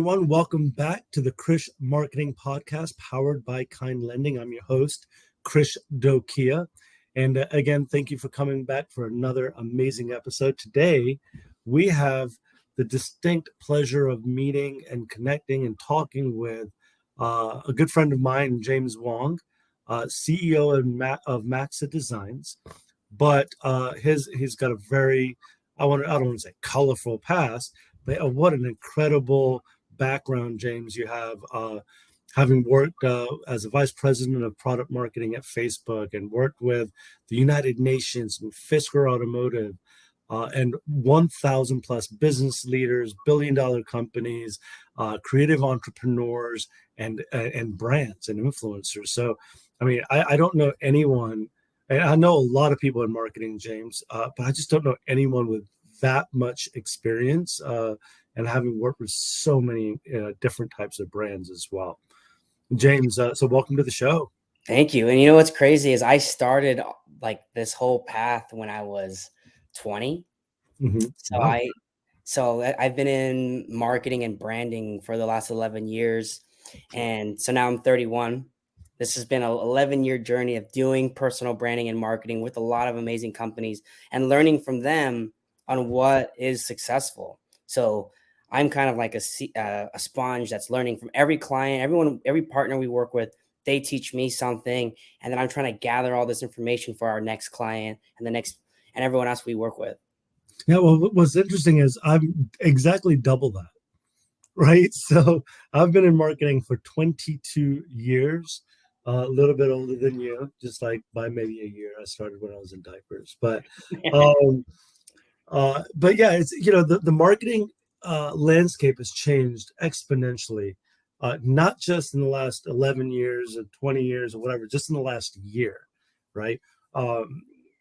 everyone. Welcome back to the Krish Marketing Podcast powered by Kind Lending. I'm your host, Krish Dhokia. And again, thank you for coming back for another amazing episode. Today, we have the distinct pleasure of meeting and connecting and talking with a good friend of mine, James Wong, CEO of Maxa Designs. But he's got a very, I don't want to say colorful past, but what an incredible background, James, you have, having worked as a vice president of product marketing at Facebook and worked with the United Nations and Fisker Automotive and 1,000 plus business leaders, billion-dollar companies, creative entrepreneurs, and brands and influencers. So, I mean, I don't know anyone, and I know a lot of people in marketing, James, but I just don't know anyone with that much experience and having worked with so many different types of brands as well. James, so welcome to the show. Thank you. And you know what's crazy is I started like this whole path when I was 20. Wow. So I've been in marketing and branding for the last 11 years. And so now I'm 31. This has been an 11-year journey of doing personal branding and marketing with a lot of amazing companies and learning from them on what is successful. So I'm kind of like a sponge that's learning from every client, every partner we work with. They teach me something, and then I'm trying to gather all this information for our next client and everyone else we work with. Yeah, well, what's interesting is I'm exactly double that, right? So I've been in marketing for 22 years, a little bit older than you, just like by maybe a year. I started when I was in diapers, but yeah, it's the marketing landscape has changed exponentially, not just in the last 11 years or 20 years or whatever, just in the last year, right?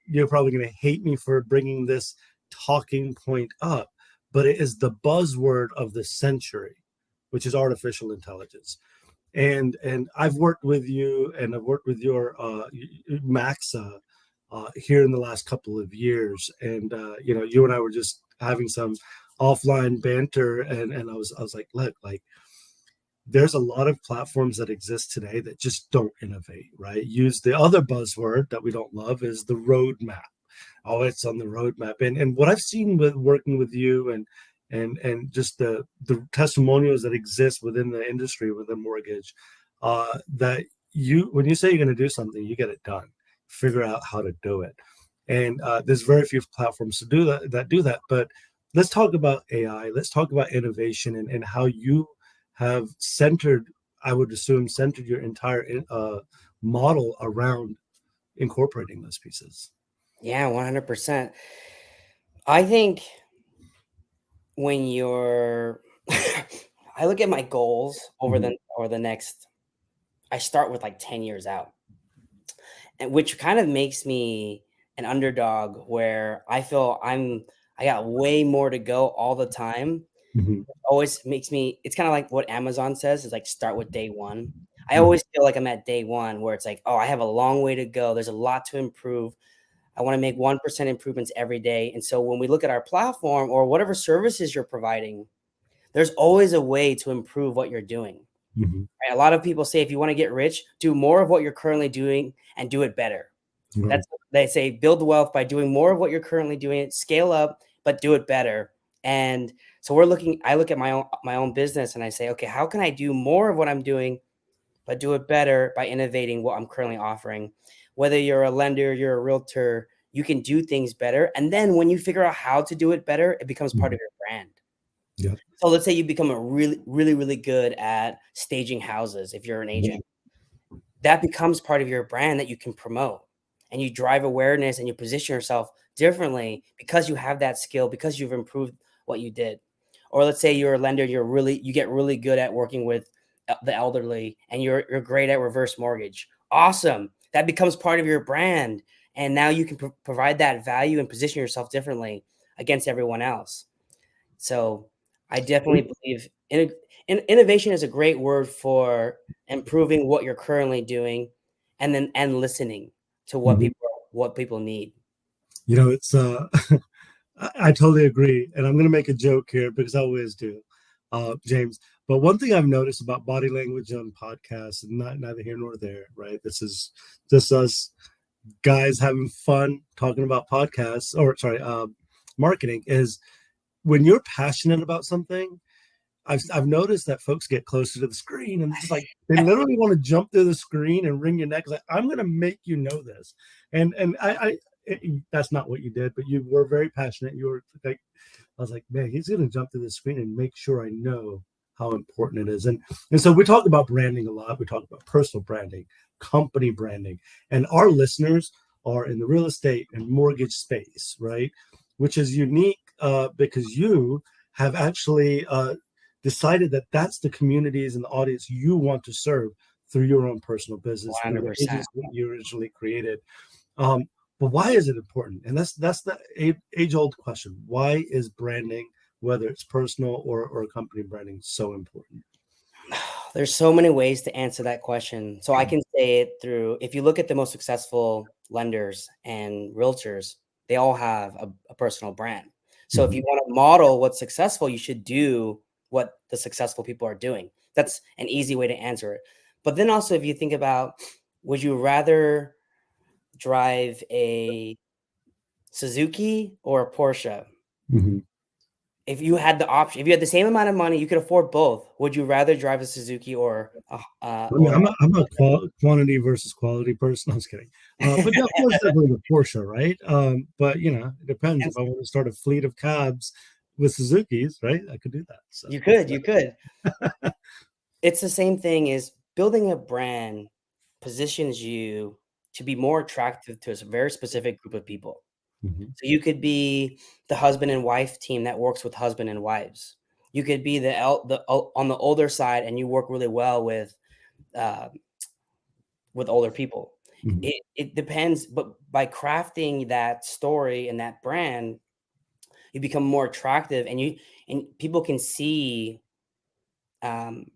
You're probably going to hate me for bringing this talking point up, but it is the buzzword of the century, which is artificial intelligence. And I've worked with you, and I've worked with your Maxa here in the last couple of years, and you and I were just having some offline banter, and I was like, look, like there's a lot of platforms that exist today that just don't innovate, right? Use the other buzzword that we don't love is the roadmap. Oh, it's on the roadmap. And what I've seen with working with you and just the testimonials that exist within the industry with the mortgage, that when you say you're going to do something, you get it done. Figure out how to do it. And there's very few platforms to do that. But let's talk about AI. Let's talk about innovation and how you have I would assume, centered your entire model around incorporating those pieces. Yeah, 100%. I think when I look at my goals over the next, I start with like 10 years out, and which kind of makes me an underdog where I feel I got way more to go all the time. Always makes me, it's kind of like what Amazon says is like start with day one. I always feel like I'm at day one where it's like, oh, I have a long way to go. There's a lot to improve. I want to make 1% improvements every day. And so when we look at our platform or whatever services you're providing, there's always a way to improve what you're doing. Right? A lot of people say, if you want to get rich, do more of what you're currently doing and do it better. They say build wealth by doing more of what you're currently doing, scale up, but do it better. And so I look at my own business and I say, okay, how can I do more of what I'm doing, but do it better by innovating what I'm currently offering? Whether you're a lender, you're a realtor, you can do things better. And then when you figure out how to do it better, it becomes part of your brand. Yeah. So let's say you become a really, really, really good at staging houses. If you're an agent, that becomes part of your brand that you can promote, and you drive awareness and you position yourself differently because you have that skill, because you've improved what you did. Or let's say you're a lender, you get really good at working with the elderly, and you're great at reverse mortgage. Awesome. That becomes part of your brand. And now you can provide that value and position yourself differently against everyone else. So I definitely believe innovation is a great word for improving what you're currently doing, and listening to what people need. It's I totally agree, and I'm going to make a joke here because I always do, James. But one thing I've noticed about body language on podcasts, and neither here nor there, right? This is just us guys having fun talking about podcasts, or sorry, marketing, is when you're passionate about something. I've noticed that folks get closer to the screen and just like they literally want to jump through the screen and wring your neck. Like, I'm going to make you know this, and that's not what you did, but you were very passionate. You were like, I was like, man, he's going to jump through the screen and make sure I know how important it is. And so we talk about branding a lot. We talk about personal branding, company branding, and our listeners are in the real estate and mortgage space, right? Which is unique because you have actually decided that that's the communities and the audience you want to serve through your own personal business, through the 100%. agency that you originally created. Um, but why is it important? And that's the age-old question. Why is branding, whether it's personal or company branding, so important? There's so many ways to answer that question. So I can say it through, if you look at the most successful lenders and realtors, they all have a personal brand. So if Mhm. you want to model what's successful, you should do what the successful people are doing. That's an easy way to answer it. But then also, if you think about, would you rather drive a Suzuki or a Porsche? Mhm. If you had the option, if you had the same amount of money, you could afford both. Would you rather drive a Suzuki or I mean, I'm a a, I'm a quantity versus quality person. I was kidding. But of course, definitely the Porsche, right? But it depends. and If I want to start a fleet of cabs with Suzuki's, right, I could do that. So you that's could, you could. It's the same thing as building a brand positions you to be more attractive to a very specific group of people. Mhm. So you could be the husband and wife team that works with husband and wives. You could be on the older side and you work really well uh, with older people. Mhm. It depends, but by crafting that story and that brand, you become more attractive, and people can see um,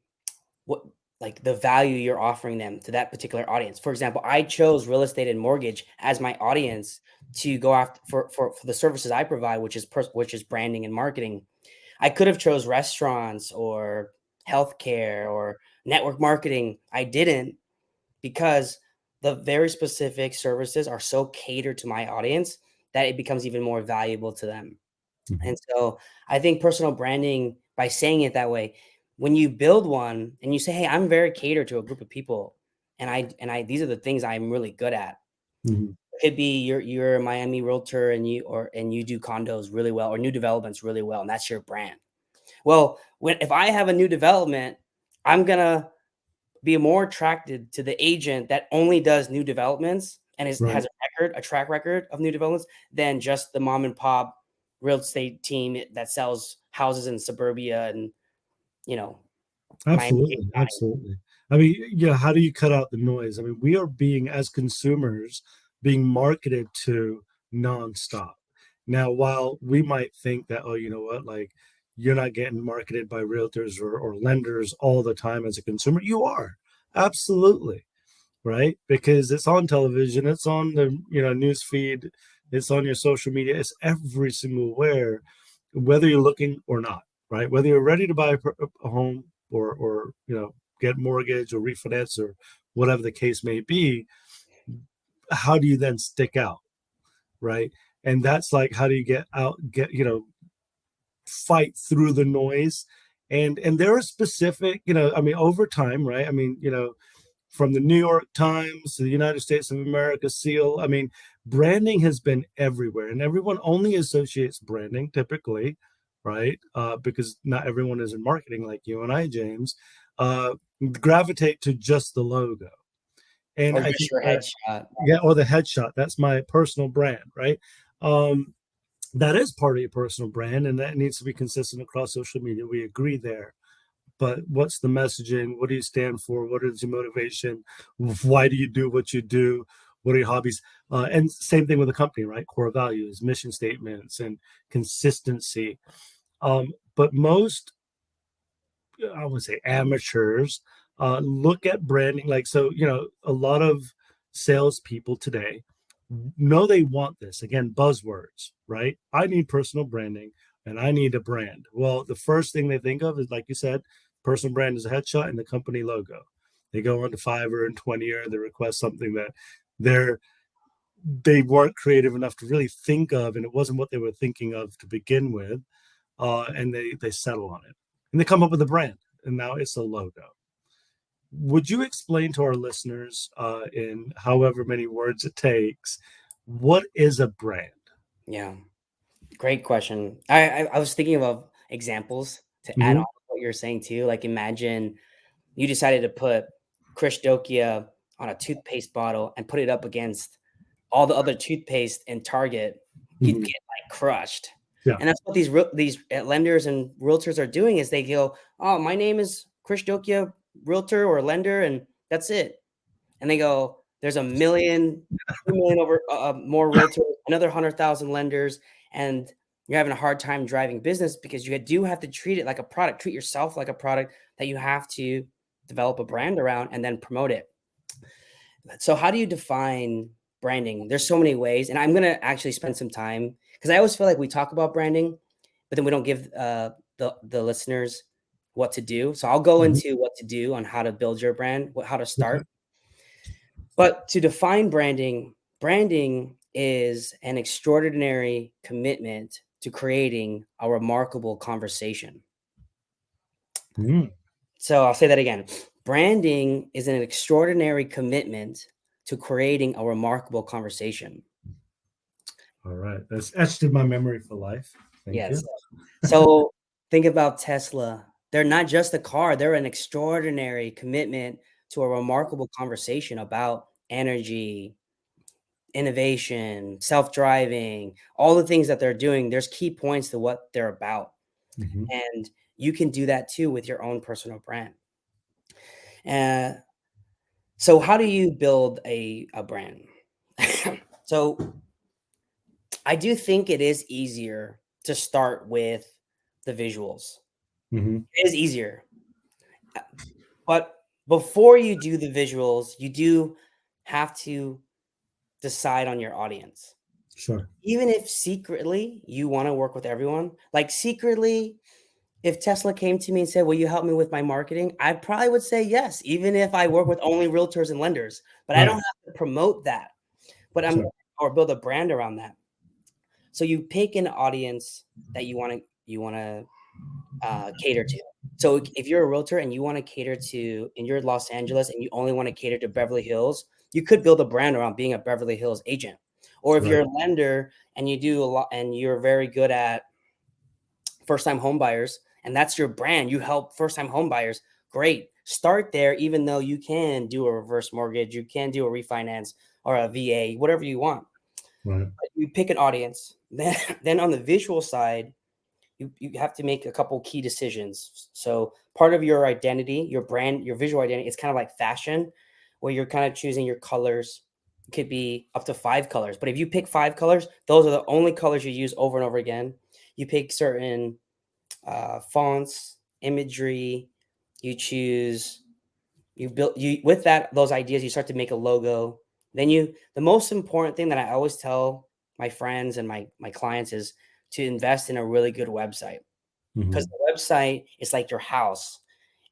what like the value you're offering them to that particular audience. For example, I chose real estate and mortgage as my audience to go after for the services I provide, which is branding and marketing. I could have chose restaurants or healthcare or network marketing. I didn't, because the very specific services are so catered to my audience that it becomes even more valuable to them. Mhm. And so I think personal branding, by saying it that way, when you build one and you say, "Hey, I'm very catered to a group of people, and I these are the things I'm really good at." Mhm. It could be you're a Miami realtor and you do condos really well or new developments really well, and that's your brand. Well, if I have a new development, I'm gonna be more attracted to the agent that only does new developments and has Right. a track record of new developments, than just the mom and pop real estate team that sells houses in suburbia and you know Miami-Dade Absolutely, County. absolutely. I mean, yeah, how do you cut out the noise? I mean, we are being, as consumers, being marketed to nonstop. Now, while we might think that, oh, you know what, like you're not getting marketed by realtors or lenders all the time as a consumer, you are. Absolutely, right? Because it's on television, it's on the, news feed, it's on your social media, it's every single where, whether you're looking or not, right? Whether you're ready to buy a home or get mortgage or refinance or whatever the case may be, how do you then stick out, right? And that's like, how do you fight through the noise? And there are specific, I mean, over time, right? I mean, from the New York Times to the United States of America seal. I mean, branding has been everywhere, and everyone only associates branding typically, right? Because not everyone is in marketing like you and I, James. Uh, Gravitate to just the logo, and Or I just think your that, headshot. yeah, or the headshot. That's my personal brand, right? Um, that is part of your personal brand, and that needs to be consistent across social media. We agree there, but what's the messaging? What do you stand for? What is your motivation? Why do you do what you do? What are your hobbies? And same thing with the company, right? Core values, mission statements, and consistency. But most, I would say, amateurs look at branding like, so. A lot of salespeople today know they want this. Again, buzzwords, right? I need personal branding and I need a brand. Well, the first thing they think of is, like you said, Personal brand is a headshot and the company logo. They go on to Fiverr and 20 they request something that they're they weren't creative enough to really think of, and it wasn't what they were thinking of to begin with, and they settle on it, and they come up with a brand, and now it's a logo. Would you explain to our listeners, in however many words it takes, what is a brand? Yeah, great question. I was thinking of examples to add on Mm-hmm. to what you're saying too. Like imagine you decided to put Krish Dhokia on a toothpaste bottle and put it up against all the other toothpaste in Target, you'd Mm-hmm. get like crushed. Yeah. And that's what these lenders and realtors are doing is they go, "Oh, my name is Krish Dhokia, realtor or lender, and that's it." And they go, "There's a million, 2 million over more realtors, another 100,000 lenders, and you're having a hard time driving business because you do have to treat it like a product, treat yourself like a product that you have to develop a brand around and then promote it." So how do you define branding? There's so many ways, and I'm gonna actually spend some time because I always feel like we talk about branding, but then we don't give the listeners what to do. So I'll go Mm-hmm. into what to do on how to build your brand, how to Okay. start. But to define branding, branding is an extraordinary commitment to creating a remarkable conversation. Mm. So I'll say that again. Branding is an extraordinary commitment to creating a remarkable conversation. All right. That's etched in my memory for life. Thank you. Yes. So think about Tesla. They're not just a car, they're an extraordinary commitment to a remarkable conversation about energy, innovation, self-driving, all the things that they're doing. There's key points to what they're about. Mm-hmm. And you can do that too with your own personal brand. Uh, so how do you build a brand? So I do think it is easier to start with the visuals. Mm-hmm. It is easier. But before you do the visuals, you do have to decide on your audience. Sure. Even if secretly you want to work with everyone, like secretly, if Tesla came to me and said, "Will you help me with my marketing?" I probably would say yes, even if I work with only realtors and lenders. But I don't Right. have to promote that. But I'm Sure. or build a brand around that. So you pick an audience that you wanna cater to. So if you're a realtor and you want to cater to, and you're in Los Angeles and you only want to cater to Beverly Hills, you could build a brand around being a Beverly Hills agent. Or if Right. you're a lender and you do a lot and you're very good at first time home buyers and that's your brand, you help first time home buyers, great. Start there, even though you can do a reverse mortgage, you can do a refinance or a VA, whatever you want. Right. But you pick an audience. Then on the visual side, you have to make a couple key decisions. So part of your identity, your brand, your visual identity, it's kind of like fashion, where you're kind of choosing your colors. It could be up to 5 colors, but if you pick 5 colors, those are the only colors you use over and over again. You pick certain fonts, imagery. You choose. You build you with that those ideas. You start to make a logo. Then the most important thing that I always tell my friends and my clients is to invest in a really good website, Mm-hmm. because the website is like your house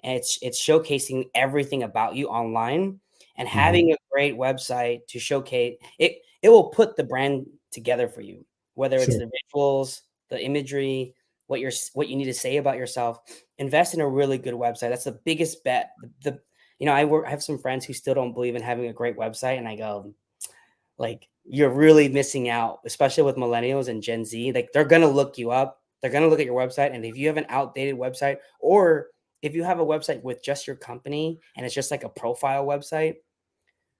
and it's showcasing everything about you online, and Mm-hmm. having a great website to showcase it, it will put the brand together for you, whether it's Sure. the visuals, the imagery, what you need to say about yourself. Invest in a really good website. That's the biggest bet. I have some friends who still don't believe in having a great website, and I go, like, you're really missing out, especially with millennials and Gen Z. Like, they're gonna look you up, they're gonna look at your website, and if you have an outdated website, or if you have a website with just your company and it's just like a profile website,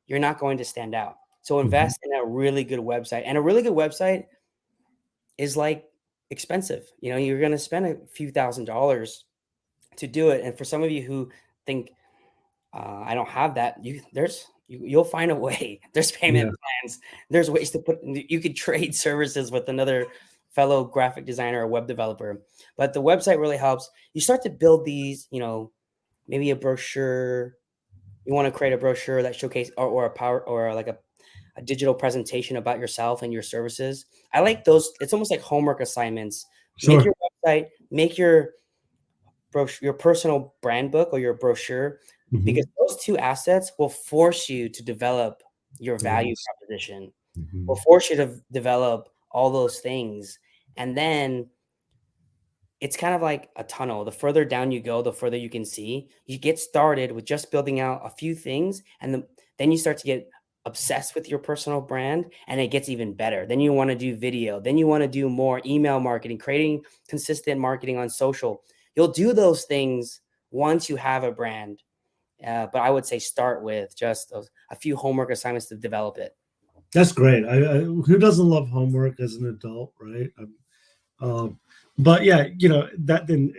you're not going to stand out. So Mm-hmm. invest in a really good website. And a really good website is like expensive. You're gonna spend a few $1,000s to do it. And for some of you who think, I don't have that. You'll find a way. There's payment Yeah. plans. There's ways to you could trade services with another fellow graphic designer or web developer. But the website really helps. You start to build these, maybe a brochure. You want to create a brochure that showcase or a power or like a digital presentation about yourself and your services. I like those. It's almost like homework assignments. Make Sure. your website, make your your personal brand book or your brochure, because Mhm. those two assets will force you to develop your value Yes. proposition, will Mhm. force you to develop all those things. And then it's kind of like a tunnel. The further down you go, the further you can see. You get started with just building out a few things, and then you start to get obsessed with your personal brand, and it gets even better. Then you want to do video. Then you want to do more email marketing, creating consistent marketing on social. You'll do those things once you have a brand. But I would say start with just a few homework assignments to develop it. That's great. Who doesn't love homework as an adult, right? Um, but yeah, that then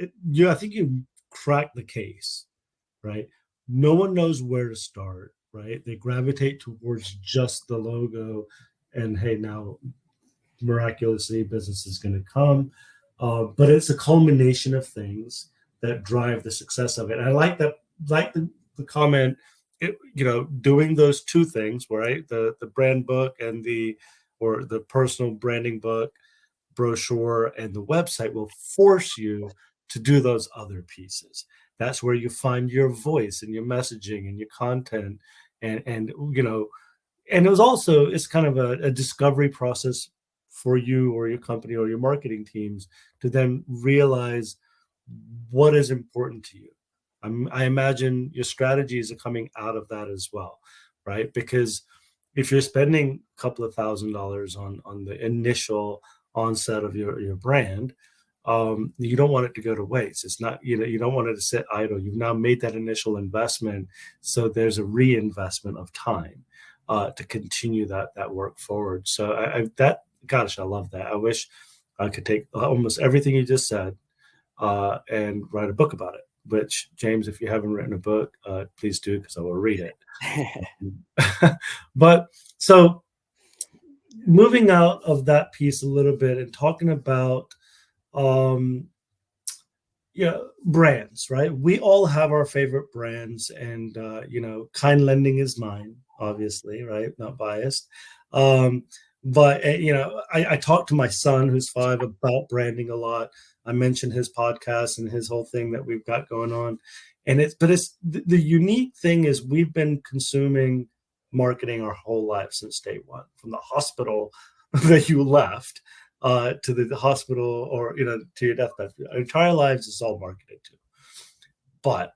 I think you cracked the case, right? No one knows where to start, right? They gravitate towards just the logo, and hey, now miraculously business is going to come. But it's a culmination of things that drive the success of it. And I like that, like the comment, doing those two things, right? The brand book and the personal branding book brochure and the website will force you to do those other pieces. That's where you find your voice and your messaging and your content, and and it's kind of a discovery process for you or your company or your marketing teams to then realize what is important to you. I imagine your strategies are coming out of that as well, right? Because if you're spending a couple of $1,000s on the initial onset of your brand, you don't want it to go to waste. It's not, you don't want it to sit idle. You've now made that initial investment, so there's a reinvestment of time to continue that work forward. So gosh, I love that. I wish I could take almost everything you just said and write a book about it. Which, James, if you haven't written a book, please do, because I will read it. But so moving out of that piece a little bit and talking about um, brands, right? We all have our favorite brands, and Kind Lending is mine, obviously, right? Not biased. Um, but I talk to my son, who's 5, about branding a lot. I mentioned his podcast and his whole thing that we've got going on, and it's the unique thing is we've been consuming marketing our whole life since day one, from the hospital that you left to the hospital, or to your deathbed. Our entire lives is all marketed to. But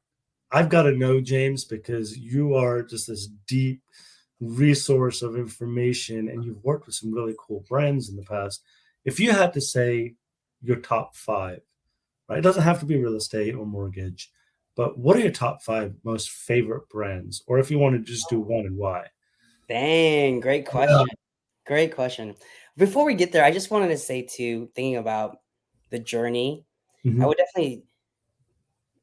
I've got to know, James, because you are just this deep resource of information, and you've worked with some really cool brands in the past. If you had to say your top 5, right? It doesn't have to be real estate or mortgage, but what are your top 5 most favorite brands? Or if you want to just do one, and why? Dang, great Yeah. question. Great question. Before we get there, I just wanted to say too, thinking about the journey, I Mhm. would definitely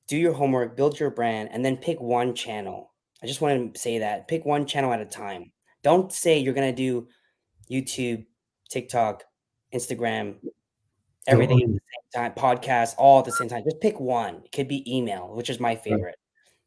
do your homework, build your brand, and then pick one channel. I just want to say that. Pick one channel at a time. Don't say you're going to do YouTube, TikTok, Instagram, Go everything at on. the same time, podcasts, all at the same time. Just pick one. It could be email, which is my Right. favorite.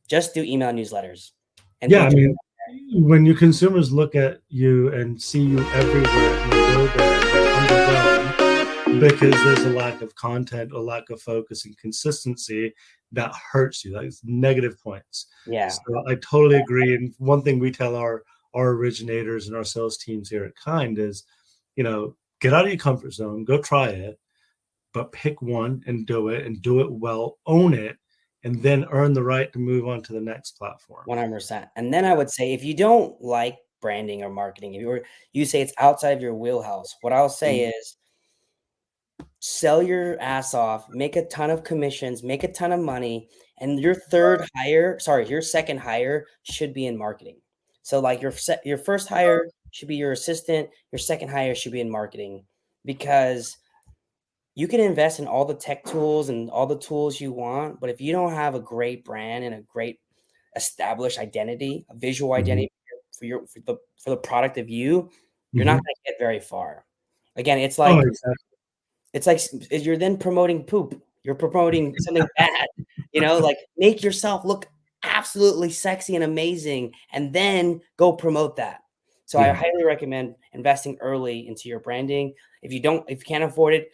Just do email newsletters and Yeah, build I your mean, when your consumers look at you and see you everywhere, and they go there and they're underwhelmed because there's a lack of content, a lack of focus and consistency, that hurts you. That's negative points. yeah. So I totally agree. And one thing we tell our originators and our sales teams here at Kind is, get out of your comfort zone, go try it, but pick one and do it well, own it, and then earn the right to move on to the next platform. 100%. And then I would say if you don't like branding or marketing, if you say it's outside of your wheelhouse, what I'll say is sell your ass off, make a ton of commissions, make a ton of money, and your second hire should be in marketing. So like your first hire should be your assistant, your second hire should be in marketing, because you can invest in all the tech tools and all the tools you want, but if you don't have a great brand and a great established identity, a visual Mhm. identity for the product of you, you're not Mhm. gonna get very far. Again, Oh, exactly. it's like you're then promoting poop. You're promoting something bad, like make yourself look absolutely sexy and amazing, and then go promote that. So I Yeah. highly recommend investing early into your branding. If you can't afford it,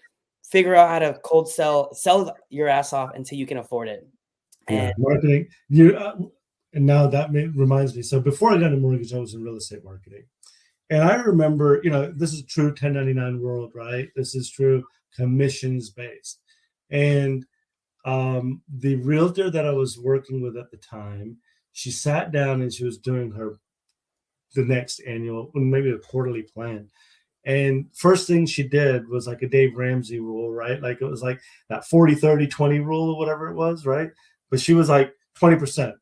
figure out how to cold sell your ass off until you can afford it. Yeah, And marketing. And now that reminds me. So before I got into mortgage, I was in real estate marketing, and I remember, this is true 1099 world, right? This is true commissions based, and the realtor that I was working with at the time, she sat down and she was doing the next annual, maybe a quarterly plan. And first thing she did was like a Dave Ramsey rule, right? Like it was like that 40-30-20 rule or whatever it was, right? But she was like 20%.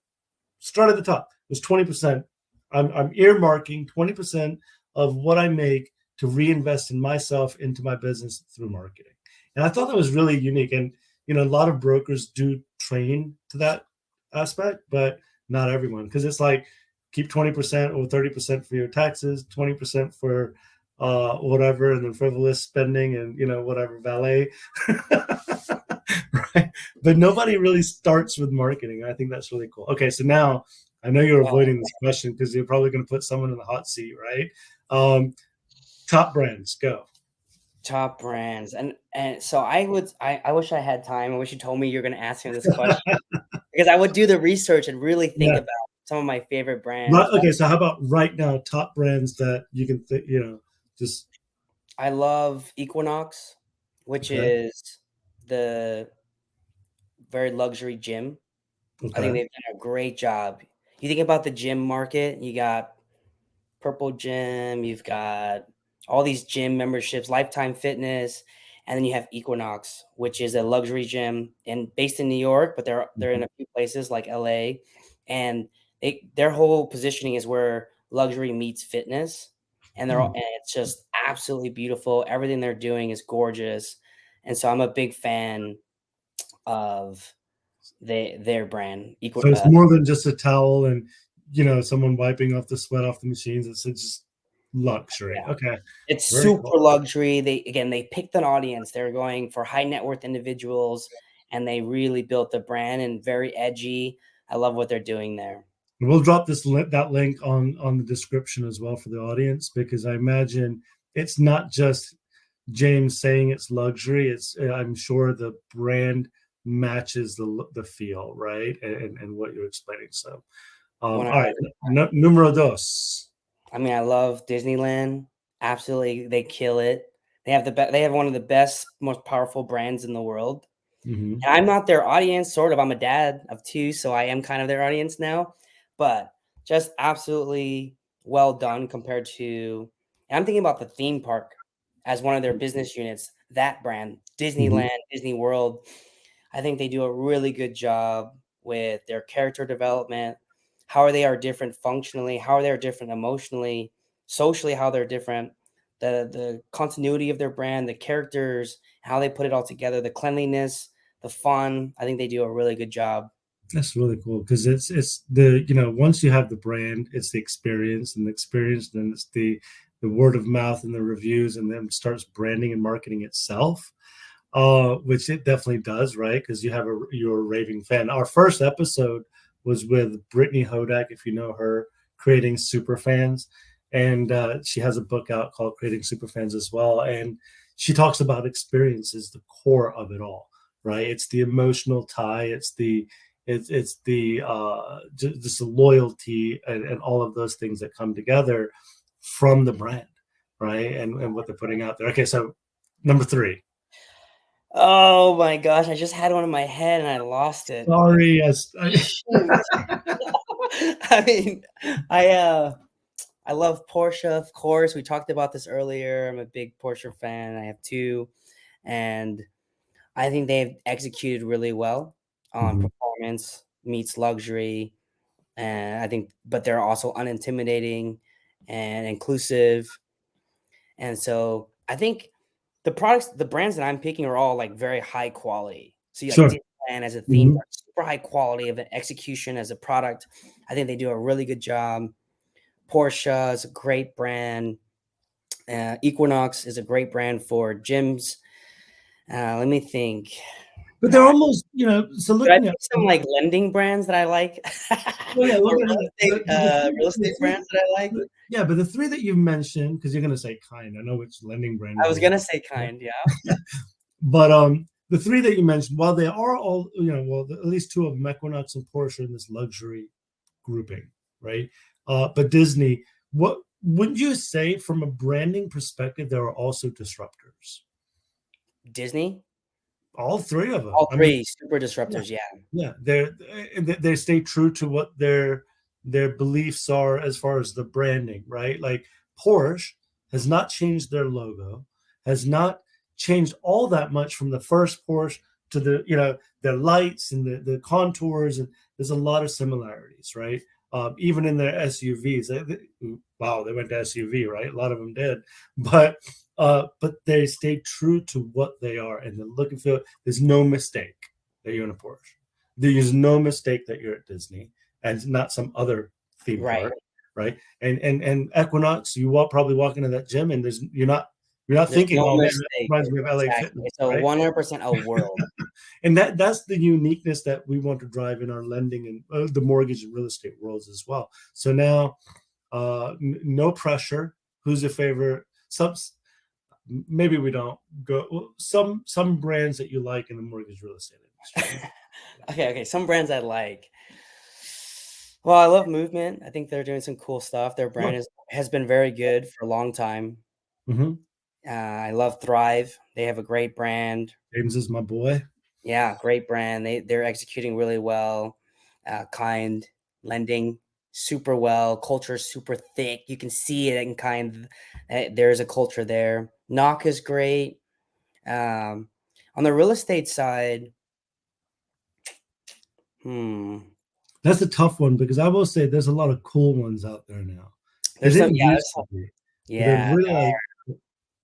Start at the top. It was 20%. I'm earmarking 20% of what I make to reinvest in myself, into my business through marketing. And I thought that was really unique. And a lot of brokers do train to that aspect, but not everyone, because it's like keep 20% or 30% for your taxes, 20% for whatever, and then frivolous spending and whatever, valet. Right? But nobody really starts with marketing. I think that's really cool. Okay, so now I know you're avoiding this question because you're probably going to put someone in the hot seat, right? Top brands, go. top brands. And so I wish I had time. I wish you told me you're going to ask me this question because I would do the research and really think about some of my favorite brands. Right, okay, so how about right now, top brands that you can just. I love Equinox, which is the very luxury gym. I think they've done a great job. You think about the gym market, you got Purple Gym, you've got all these gym memberships, Lifetime Fitness, and then you have Equinox, which is a luxury gym and based in New York, but they're in a few places like LA, and their whole positioning is where luxury meets fitness, and and it's just absolutely beautiful. Everything they're doing is gorgeous, and so I'm a big fan of their brand. So it's more than just a towel and someone wiping off the sweat off the machines. It's just luxury. Yeah. Okay, It's very super cool. luxury. They picked an audience. They're going for high net worth individuals, and they really built the brand and very edgy. I love what they're doing there. We'll drop that link on the description as well for the audience, because I imagine it's not just James saying it's luxury. I'm sure the brand matches the feel, right, and what you're explaining. So, all right, numero dos. I mean, I love Disneyland. Absolutely, they kill it. They have one of the best, most powerful brands in the world. Mm-hmm. And I'm not their audience, sort of. I'm a dad of two, so I am kind of their audience now. But just absolutely well done compared to. And I'm thinking about the theme park as one of their business units. That brand, Disneyland, Disney World. I think they do a really good job with their character development, how they are different functionally, how they are different emotionally, socially, how they're different, the continuity of their brand, the characters, how they put it all together, the cleanliness, the fun. I think they do a really good job. That's really cool, because it's the once you have the brand, it's the experience, and the experience, then it's the word of mouth and the reviews, and then starts branding and marketing itself. Which it definitely does, right? Because you're a raving fan. Our first episode was with Brittany Hodak, if you know her, creating super fans, and she has a book out called Creating Super Fans as well, and she talks about experiences, the core of it all, right? It's the emotional tie, it's the just the loyalty and all of those things that come together from the brand, right? And what they're putting out there. Okay, so number 3. Oh my gosh, I just had one in my head and I lost it. Sorry, I mean, I love Porsche, of course. We talked about this earlier. I'm a big Porsche fan. I have 2, and I think they've executed really well on performance meets luxury, and I think, but they're also unintimidating and inclusive, and so I think the brands that I'm picking are all like very high quality. So you like Disneyland as a theme park, super high quality of an execution as a product. I think they do a really good job. Porsche is a great brand. Equinox is a great brand for gyms. Let me think. But they're almost, so looking at some like lending brands that I like. Well, yeah, or real estate brands that I like. Yeah, but the 3 that you've mentioned, because you're going to say Kind. I know which lending brand. I was going to say Kind, yeah. But the three that you mentioned, while they are all, well, at least two of them, Equinox and Porsche, in this luxury grouping, right? But Disney, what would you say from a branding perspective, there are also disruptors? Disney, All three of them. all I mean, three super yeah, disruptors. Yeah, yeah, they stay true to what their beliefs are as far as the branding, right? Like Porsche has not changed their logo, has not changed all that much from the first Porsche to their lights and the contours, and there's a lot of similarities, right? Even in their SUVs, wow, they went to SUV, right? A lot of them did, but they stay true to what they are, and the look and feel. There's no mistake that you're in a Porsche. There's no mistake that you're at Disney and not some other theme right. park, right? And Equinox, probably walk into that gym and you're not There's thinking, no oh man, that mistake. reminds me of LA Exactly. Fitness, It's a right? 100% a world. And that's the uniqueness that we want to drive in our lending and the mortgage and real estate worlds as well. So now, no pressure. Who's your favorite? Maybe we don't go some brands that you like in the mortgage real estate industry. Okay. Some brands I like. Well, I love Movement. I think they're doing some cool stuff. Their brand Sure. has been very good for a long time. Mm-hmm. I love Thrive. They have a great brand. James is my boy. Yeah, great brand. They're executing really well. Kind lending super well. Culture super thick. You can see it in Kind. There's a culture there. Knock is great. On the real estate side, hmm, That's a tough one because I will say there's a lot of cool ones out there now. They there's some. didn't Yeah, used to be. They're yeah, really like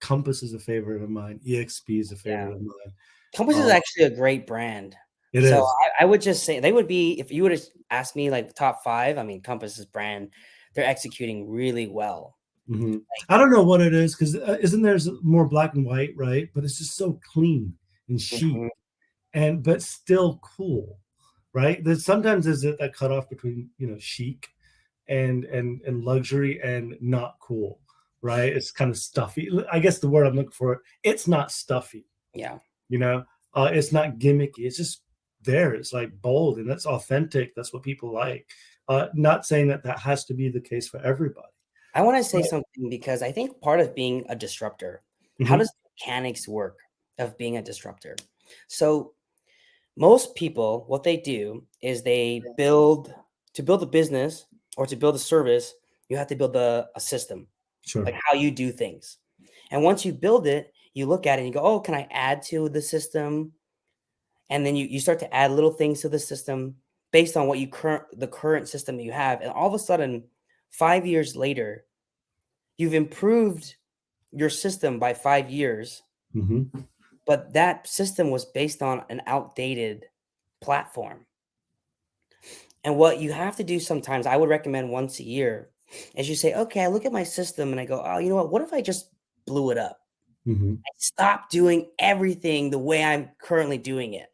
Compass is a favorite of mine. EXP is a yeah. favorite of mine. Compass is actually a great brand. It So is. I would just say they would be if you would have asked me like top five. I mean, Compass's brand, they're executing really well. Mm-hmm. I don't know what it is because isn't there's more black and white, right? But it's just so clean and chic Mhm. and but still cool, right? There's sometimes there's that cutoff between chic and luxury and not cool, right? It's kind of stuffy. I guess the word I'm looking for, it's not stuffy, Yeah. you know. It's not gimmicky. It's just there. It's like bold and that's authentic. That's what people like. Not saying that has to be the case for everybody. I want to say But, something because I think part of being a disruptor, how mhm, does the mechanics work of being a disruptor? So most people, what they do is they build to build a business or to build a service, you have to build a system, sure. like how you do things. And once you build it, you look at it and you go, oh, can I add to the system? And then you start to add little things to the system based on what the current system that you have. And all of a sudden, 5 years later, you've improved your system by 5 years, Hmm. but that system was based on an outdated platform. And what you have to do sometimes, I would recommend once a year, is you say, okay, I look at my system and I go, oh, you know what if I just blew it up? Hmm. I stopped doing everything the way I'm currently doing it.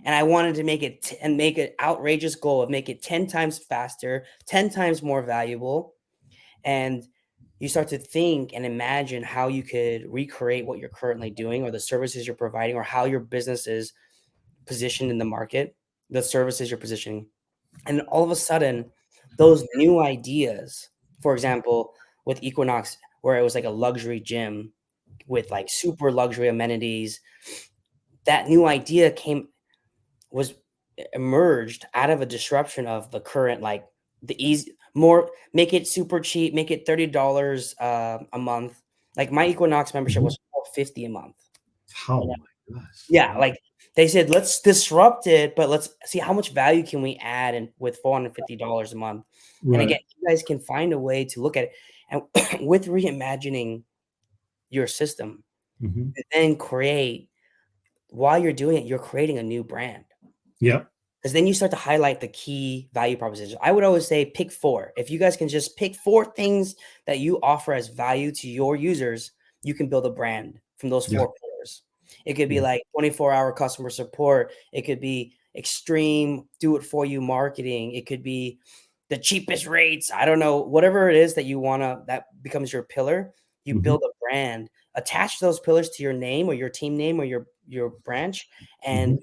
And I wanted to make it and make an outrageous goal of make it 10 times faster, 10 times more valuable. And you start to think and imagine how you could recreate what you're currently doing or the services you're providing or how your business is positioned in the market, the services you're positioning. And all of a sudden, those new ideas, for example, with Equinox, where it was like a luxury gym with like super luxury amenities, that new idea was emerged out of a disruption of the current, like the easy, more, make it super cheap, make it $30 a month. Like my Equinox membership Hmm. was $450 a month. Oh You know? my gosh. Yeah, Wow. like they said, let's disrupt it, but let's see how much value can we add and with $450 a month. And again, Right. you guys can find a way to look at it. And with reimagining your system, Hmm. you then create, while you're doing it, you're creating a new brand. Yep. Because then you start to highlight the key value propositions. I would always say pick four. If you guys can just pick four things that you offer as value to your users, you can build a brand from those Yeah. four pillars. It could be Yeah. like 24-hour customer support. It could be extreme do it for you marketing. It could be the cheapest rates. I don't know, whatever it is that you want to, that becomes your pillar. You Hmm. build a brand attach those pillars to your name or your team name or your branch, and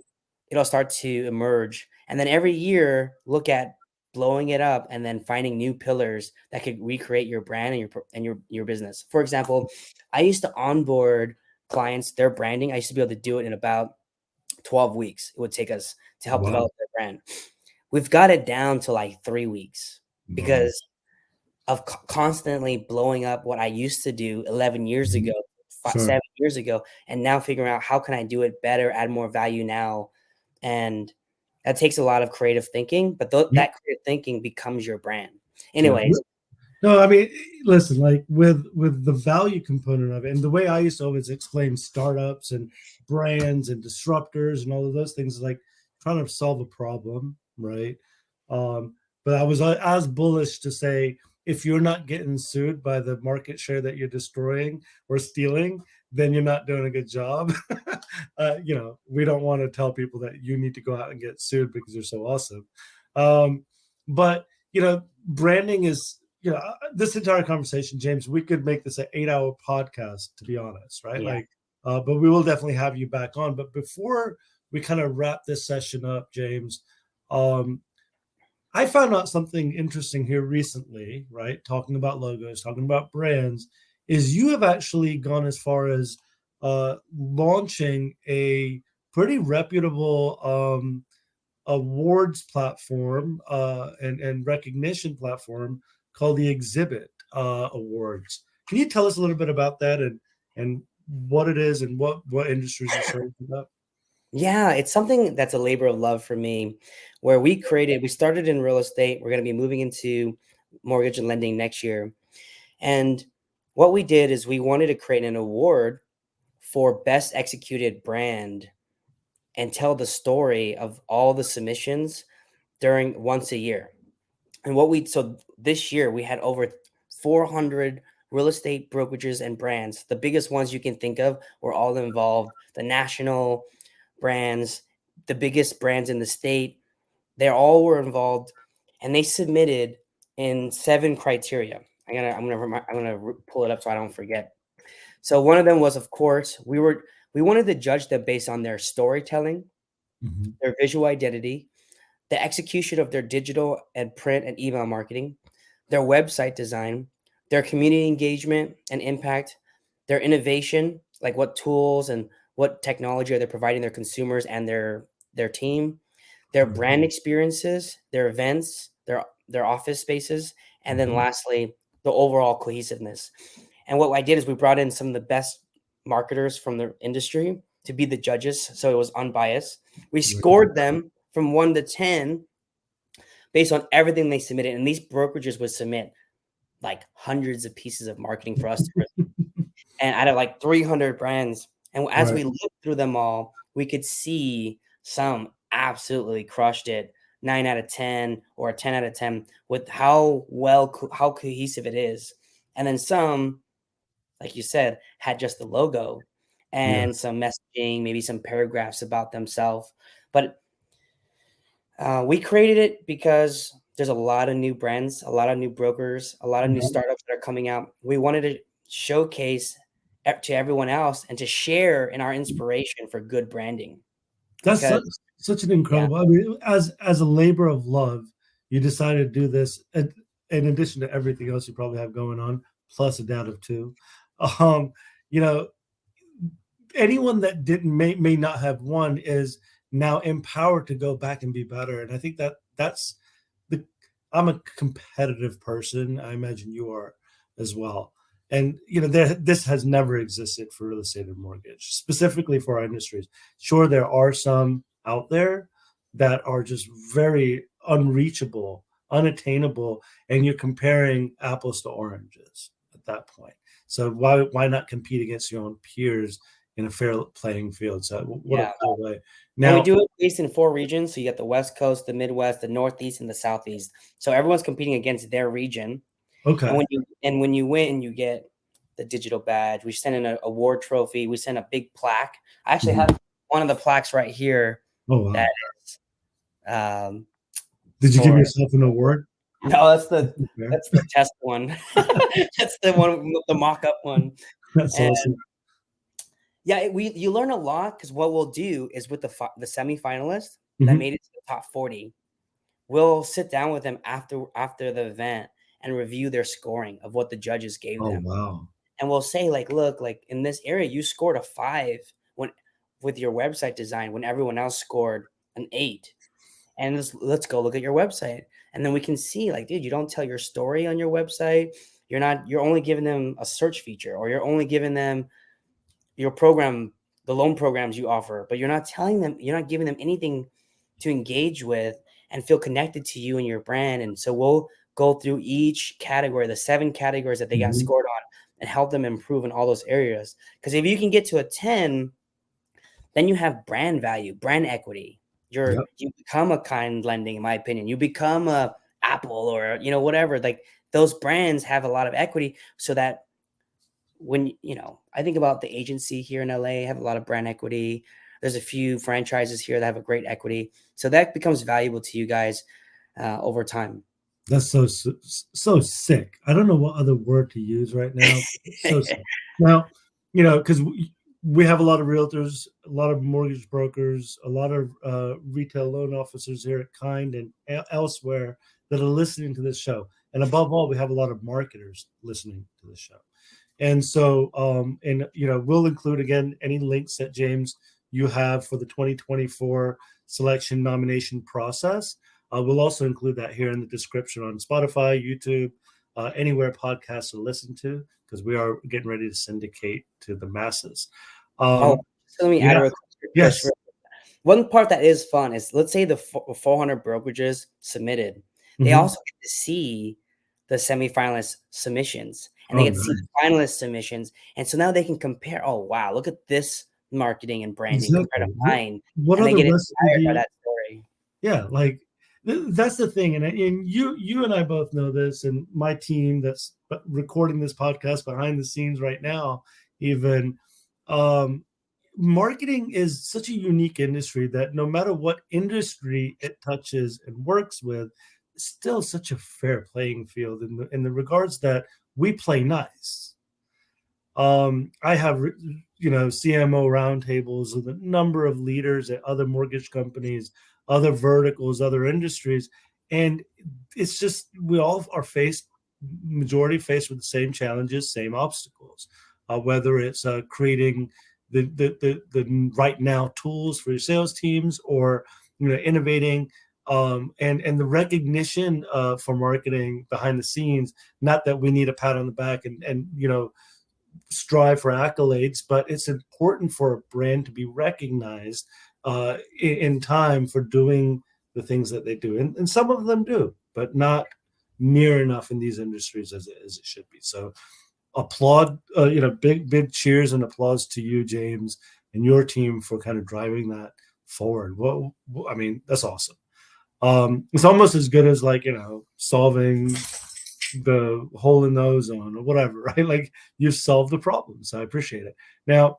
it'll start to emerge. And then every year, look at blowing it up and then finding new pillars that could recreate your brand and your business. For example, I used to onboard clients, their branding. I used to be able to do it in about 12 weeks. It would take us to help Wow. develop their brand. We've got it down to like 3 weeks because of constantly blowing up what I used to do 11 years ago, Sure. 7 years ago, and now figuring out how can I do it better, add more value now. And that takes a lot of creative thinking, but that creative thinking becomes your brand. Anyways. No, I mean, listen, like with the value component of it, and the way I used to always explain startups and brands and disruptors and all of those things is like trying to solve a problem, right? But I was as bullish to say, if you're not getting sued by the market share that you're destroying or stealing, then you're not doing a good job. We don't want to tell people that you need to go out and get sued because you're so awesome. But branding is, this entire conversation, James, we could make this an 8-hour podcast, to be honest, right? Yeah. But we will definitely have you back on. But before we kind of wrap this session up, James, I found out something interesting here recently, right? Talking about logos, talking about brands, is you have actually gone as far as launching a pretty reputable awards platform and recognition platform called the Exhibit Awards. Can you tell us a little bit about that and what it is and what industries you're serving up? Yeah, it's something that's a labor of love for me, where we started in real estate. We're going to be moving into mortgage and lending next year. And what we did is we wanted to create an award for best executed brand and tell the story of all the submissions during once a year. And so this year we had over 400 real estate brokerages and brands. The biggest ones you can think of were all involved. The national brands, the biggest brands in the state, they all were involved, and they submitted in 7 criteria. I'm gonna pull it up so I don't forget. So one of them was, of course, we wanted to judge them based on their storytelling, their visual identity, the execution of their digital and print and email marketing, their website design, their community engagement and impact, their innovation, like what tools and what technology are they providing their consumers and their team, their brand experiences, their events, their office spaces, and then lastly, the overall cohesiveness. And what I did is we brought in some of the best marketers from the industry to be the judges, so it was unbiased. We scored them from 1 to 10 based on everything they submitted, and these brokerages would submit like hundreds of pieces of marketing for us to and out of like 300 brands. And as we looked through them all, we could see some absolutely crushed it, 9 out of 10 or a 10 out of 10 with how cohesive it is. And then some, like you said, had just the logo and some messaging, maybe some paragraphs about themselves. But we created it because there's a lot of new brands, a lot of new brokers, a lot of new startups that are coming out. We wanted to showcase to everyone else and to share in our inspiration for good branding. That's such an incredible. I mean, as a labor of love, you decided to do this in addition to everything else you probably have going on, plus a dad of 2. Anyone that may not have won is now empowered to go back and be better. And I think that's I'm a competitive person. I imagine you are as well. And this has never existed for real estate and mortgage, specifically for our industries. Sure, there are some out there that are just very unreachable, unattainable, and you're comparing apples to oranges at that point. So why not compete against your own peers in a fair playing field? So what a cool way. Now we do it based in 4 regions. So you got the West Coast, the Midwest, the Northeast, and the Southeast. So everyone's competing against their region. Okay. And when you win, you get the digital badge. We send in an award trophy. We send a big plaque. I actually have one of the plaques right here. Oh, wow. That is. Did you give yourself an award? No, that's the test one. That's the one, the mock-up one. That's awesome. Yeah, you learn a lot because what we'll do is with the semifinalist that Mhm. made it to the top 40, we'll sit down with them after the event and review their scoring of what the judges gave Oh, them. wow. And we'll say, like, look, like in this area, you scored a 5 when with your website design when everyone else scored an 8. And let's go look at your website. And then we can see, like, dude, you don't tell your story on your website. You're only giving them a search feature, or you're only giving them your program, the loan programs you offer, but you're not giving them anything to engage with and feel connected to you and your brand. And so we'll go through each category, the 7 categories that they got Mhm. scored on, and help them improve in all those areas. Because if you can get to a 10, then you have brand value, brand equity. Yep. You become a Kind Lending, in my opinion. You become a Apple, or whatever. Like, those brands have a lot of equity, so that when I think about the agency here in LA, have a lot of brand equity. There's a few franchises here that have a great equity, so that becomes valuable to you guys over time. That's so sick. I don't know what other word to use right now. So sick. Now, because we have a lot of realtors, a lot of mortgage brokers, a lot of retail loan officers here at Kind and elsewhere that are listening to this show. And above all, we have a lot of marketers listening to the show. And so, we'll include again any links that James you have for the 2024 selection nomination process. We'll also include that here in the description on Spotify, YouTube, anywhere podcasts are listened to, because we are getting ready to syndicate to the masses. Oh, so let me add Yeah. real quick, Chris. Yes. One part that is fun is, let's say the 400 brokerages submitted, they Hmm. also get to see the semifinalist submissions, and they Oh, get to see nice. the finalist submissions, and so now they can compare. Oh wow, look at this marketing and branding compared to Exactly. mine, What and they other get recipe do inspired by you? that story. Yeah, like that's the thing, and you and I both know this, and my team that's recording this podcast behind the scenes right now, even um, marketing is such a unique industry that no matter what industry it touches and works with, it's still such a fair playing field in the regards that we play nice. I have, CMO roundtables with a number of leaders at other mortgage companies, other verticals, other industries, and it's just we all are majority faced with the same challenges, same obstacles. Whether it's creating the right now tools for your sales teams, or innovating, and the recognition for marketing behind the scenes. Not that we need a pat on the back and strive for accolades, but it's important for a brand to be recognized in time for doing the things that they do. And some of them do, but not near enough in these industries as it should be. So applaud, big cheers and applause to you, James, and your team for kind of driving that forward. Well, I mean, that's awesome. It's almost as good as, like, solving the hole in the ozone or whatever, right? Like, you've solved the problem. So I appreciate it. Now,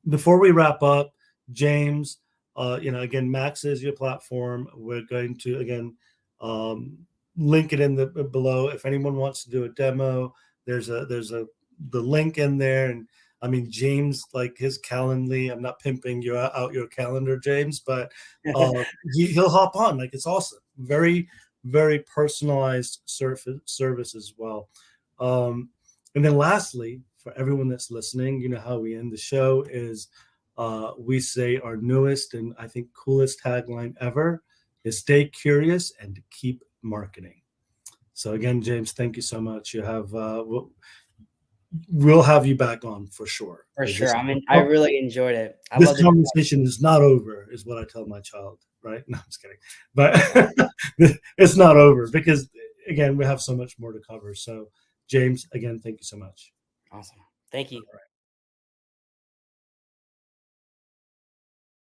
before we wrap up, James, again, Max is your platform. We're going to, again, um, link it in the below. If anyone wants to do a demo, the link in there. And I mean, James, like his Calendly, I'm not pimping you out your calendar, James, but he'll hop on. Like, it's awesome. Very, very personalized service as well. Um, and then lastly, for everyone that's listening, you know how we end the show is we say our newest and I think coolest tagline ever is stay curious and keep marketing. So again, James, thank you so much. You have we'll have you back on for sure. For 'Cause sure, I really enjoyed it. I this love the conversation is not over, is what I tell my child, right? No, I'm just kidding. But awesome. it's not over because, again, we have so much more to cover. So, James, again, thank you so much. Awesome. Thank you.